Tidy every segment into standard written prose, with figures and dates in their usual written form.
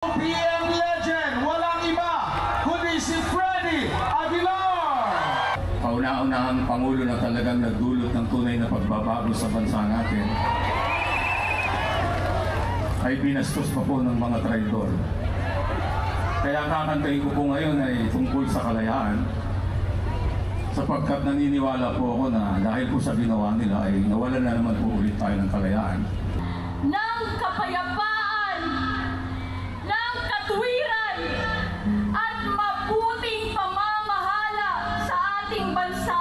PM legend, walang iba kundi si Freddy Aguilar. Kauna-unahang Pangulo na talagang nagdulot ng tunay na pagbabago sa bansa natin ay binastos pa po ng mga traidor. Kaya kakantayin ko po ngayon ay tungkol sa kalayaan, sapagkat naniniwala po ako na dahil po sa ginawa nila ay nawalan na naman po ulit tayo ng kalayaan. Ng kapayapaan, ng katuwiran, at mabuting pamamahala sa ating bansa.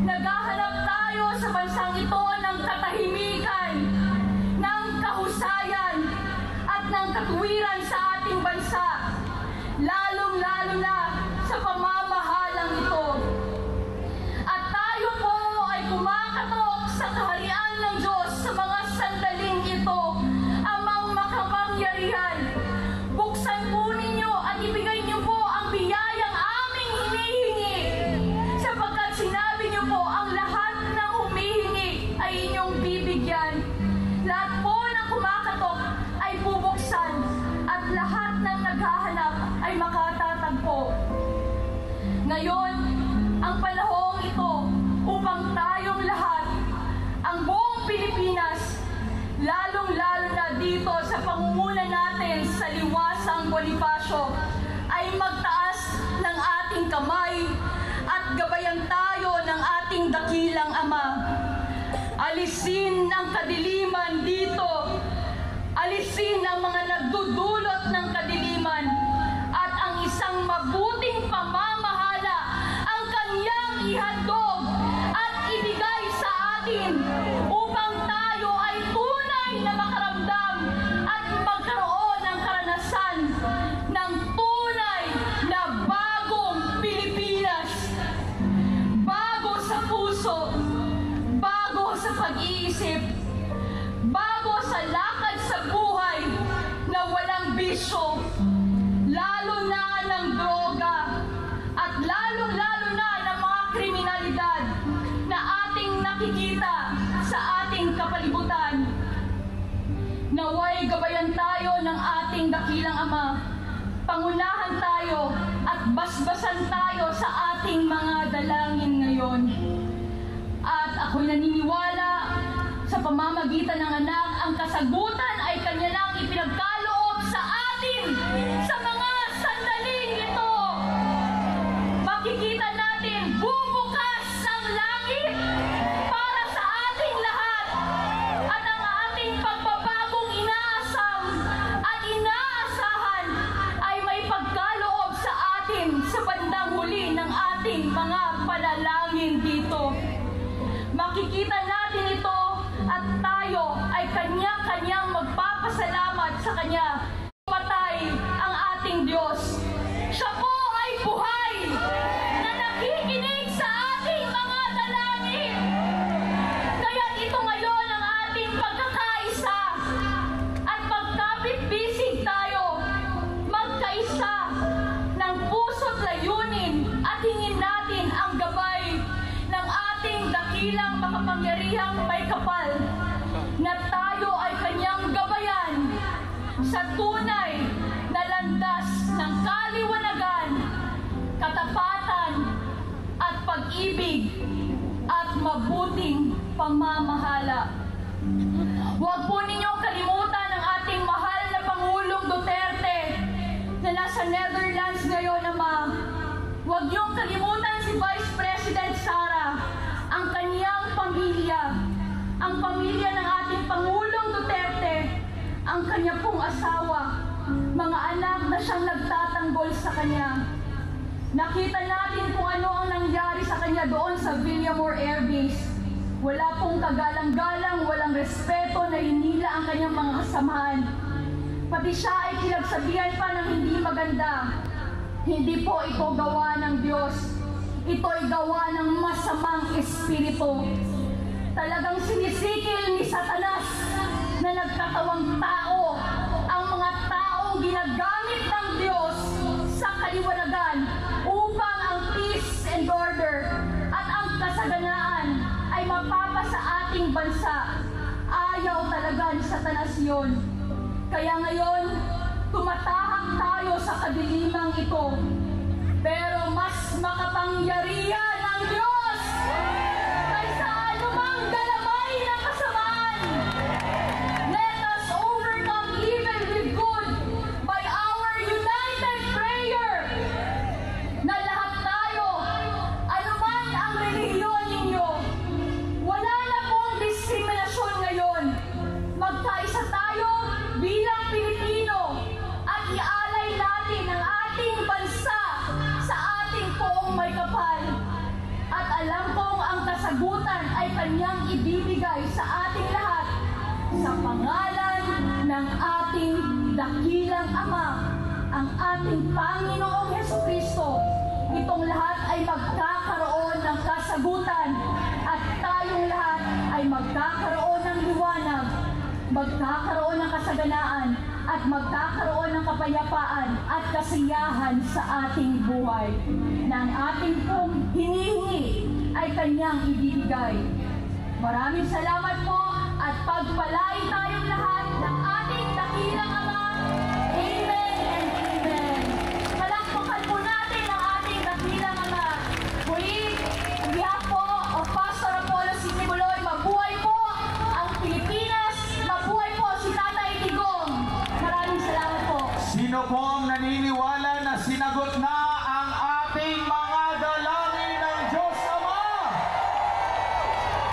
Naghahanap tayo sa bansang ito ng katahimikan, ng kahusayan, at ng katuwiran sa ating bansa, lalong-lalo na sa pamamahalang ito. At tayo po ay kumakatok sa kaharian ng Diyos sa mga sandaling ito, Amang makapangyarihan. Buksan po ninyo at ibigay niyo po ang biyayang aming hinihingi, sapagkat sinabi niyo po ang lahat ng humihingi ay inyong bibigyan. Lahat po ng kumakatok ay bubuksan at lahat ng naghahanap ay makatatagpo. Ngayon, ang panahong ito upang tayong lahat, ang buong Pilipinas, lalong-lalo na dito sa pangunguna natin sa Liwasang Bonifacio, ay magtaas ng ating kamay at gabayan tayo ng ating dakilang Ama. Alisin ang kadiliman dito, alisin ang mga nagdudulot ng kadiliman, at ang isang mabuting pamamahala ang kanyang ihandog at ibigay sa atin upang tayo ay tunay na makaramdam at magkaroon ng karanasan ng tunay na bagong Pilipinas. Bago sa puso, bago sa pag-iisip, bago sa lakad sa buhay na walang bisyo, lalo na ng droga, at lalong-lalo na ng mga kriminalidad na ating nakikita sa ating kapalibutan. Naway gabayan tayo ng ating dakilang Ama, pangunahan tayo at basbasan tayo sa ating mga dalangin ngayon. At ako'y naniniwala sa pamamagitan ng anak, ang kasagutan ay kanya lang ipinagkaloob sa atin sa mga sandaling ito. Makikita natin bubukas ang langit para sa ating lahat, at ang ating pagbabagong inaasam at inaasahan ay may pagkaloob sa atin sa bandang huli ng ating mga panalangin dito. Makikita natin ito at tayo ay kanya-kanyang magpapasalamat sa Kanya. Patay ang ating Diyos. Siya po ay buhay na nakikinig sa ating mga dalangin. Kaya ito ngayon ang ating pagkakaisa at magkapit-bisig tayo, magkaisa ng puso't layunin, at hingin natin ang gabay ng ating dakilang makapangyarihang may kapal, na tayo ay kanyang gabayan sa tunay na landas ng kaliwanagan, katapatan at pag-ibig at mabuting pamamahala. Huwag po ninyong kalimutan ang ating mahal na Pangulong Duterte na nasa Netherlands ngayon, Ama. Huwag niyong kalimutan si Vice President Sara, ang kanyang pamilya, ang pamilya ng ating Pangulong Duterte, ang kanya pong asawa, mga anak na siyang nagtatanggol sa kanya. Nakita natin kung ano ang nangyari sa kanya doon sa Villamor Air Base. Wala pong kagalang-galang, walang respeto na hinila ang kanyang mga kasamahan. Pati siya ay pinagsabihan pa ng hindi maganda. Hindi po ito gawa ng Diyos. Ito ay gawa ng masamang espiritu. Talagang sinisikil ni Satanas na nagkatawang tao ang mga taong ginagamit ng Diyos sa kaliwanagan upang ang peace and order at ang kasaganaan ay mapapa sa ating bansa. Ayaw talaga ni Satanas yun. Kaya ngayon, tumatahak tayo sa kadilimang ito. Pero mas makapangyarihan ang Diyos kaysa anumang galamay ng kasamaan. Let us overcome evil with good by our united prayer. Na lahat tayo, anuman ang relihiyon ninyo, wala na pong diskriminasyon ngayon. Magkaisa tayo bilang Pilipino at ialay natin ang ating bansa sa ating poong may kapal. At alam kong ang kasagutan ay kanyang ibibigay sa ating lahat sa pangalan ng ating dakilang Ama, ang ating Panginoong Hesukristo. Itong lahat ay magkakaroon ng kasagutan at tayong lahat ay magkakaroon ng liwanag, magkakaroon ng kasaganaan at magkakaroon ng kapayapaan at kasiyahan sa ating buhay na ang ating pong hinihingi ay kanyang ibibigay. Maraming salamat po at pagpalain tayong lahat ng ating dakilang Ama. Amen and amen. Palakpakan po natin ang ating dakilang Ama. Muli, on behalf po of Pastor Apollo Sisimuloy, mabuhay po ang Pilipinas, mabuhay po si Tatay Digong. Maraming salamat po. Sino po ang naniniwala na sinagot na ang ating mga dalangin ng Diyos Ama?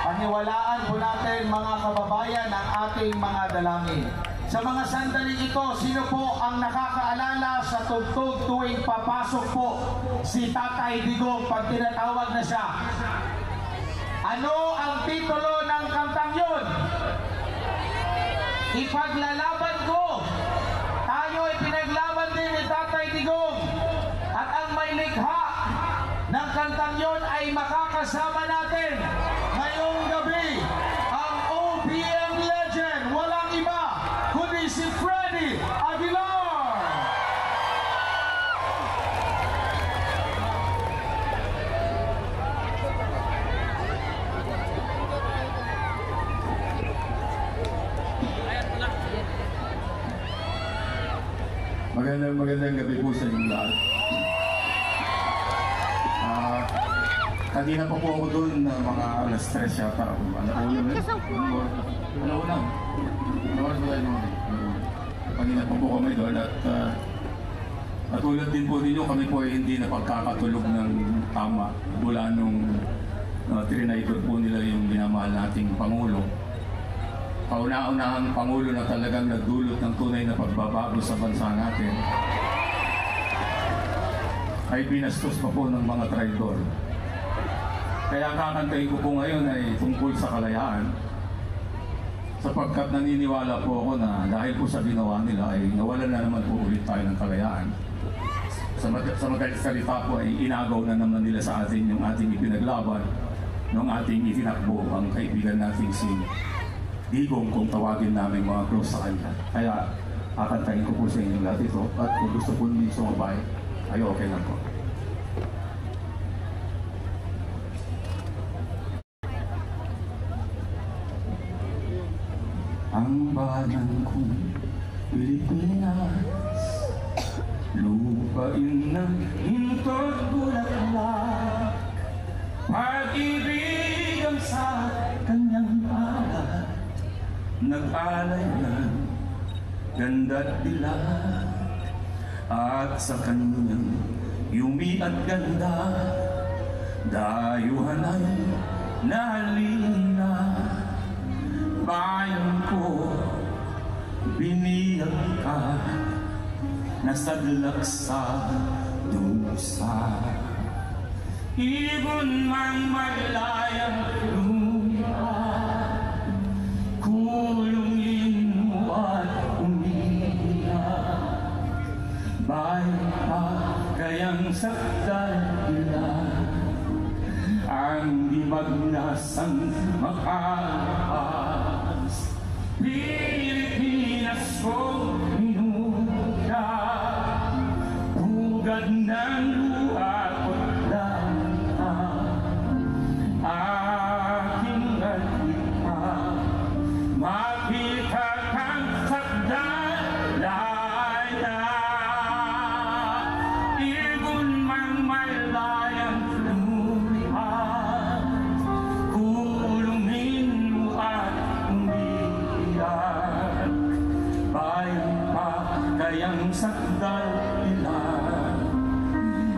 Paniwalaan po natin mga kababayan ang ating mga dalangin. Sa mga sandaling ito, sino po ang nakakaalala sa tugtog tuwing papasok po si Tatay Digong pag tinatawag na siya? Ano ang titulo ng kantang yun? Ipaglalaban ko. Tayo ay pinaglaban din ni Tatay Digong. At ang may likha ng kantang yun ay makakasama natin ngayong gabi. Ang OPM legend, walang iba kundi si Freddy Aguilar. Magandang gabi po sa inyong lahat. Kanina pa po ako doon na mga alas 3 yata. Kanina pa po kami doon at tulad din po ninyo, kami po ay hindi napagkakatulog ng tama mula nung trinaikot po nila yung minamahal nating Pangulo. Kauna-unahang Pangulo na talagang nagdulot ng tunay na pagbabago sa bansa natin ay binastos pa po ng mga traidor. Kaya ang kakantahin ko po ngayon ay tungkol sa kalayaan, sapagkat naniniwala po ako na dahil po sa ginawa nila ay nawalan na naman po ulit tayo ng kalayaan. Sa madaling salita po ay inagaw na naman nila sa atin yung ating ipinaglaban nung ating itinakbo ang kaibigan nating si Digong, kung tawagin namin mga close sa kanya. Kaya kakantahin ko po sa inyo lahat ito at kung gusto po ninyo sumabay ay okay lang po. Ang bayan kong Pilipinas, lupain ng hintod bulaklak, pag-ibig ang sa kanyang alat, nag-alay ng ganda't dilag, at sa kanyang yumi at ganda, dayuhan ay nahalina. Bayan ko, biniyag ka, nasadlak sa dusa. Ibon mang maglayang lupa, kulungin mo at umiiyak. Bayan pa kayang sakdal nila, ang dimag na sang makakas. Pilipinas kong minuda, hugad ng luha ko't danta, aking alita, makita kang sakdal kanyang sandal nila.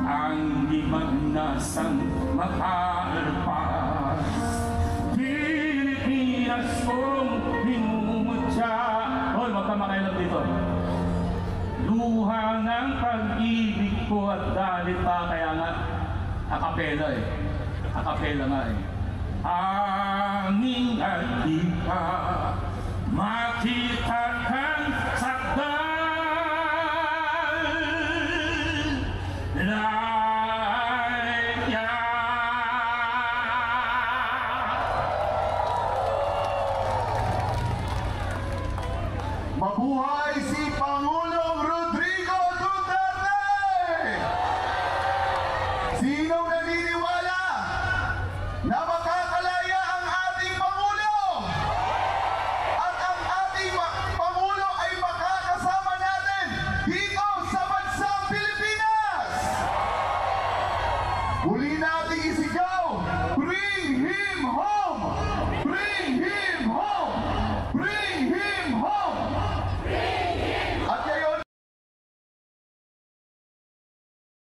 Ang limang nasang makalpas, Pilipinas kong minumutya. Hoy, huwag ka makailang dito. Luha ng pag-ibig ko at dalita. Kaya nga, akapela eh. Akapela nga eh. Aming agika, makita ka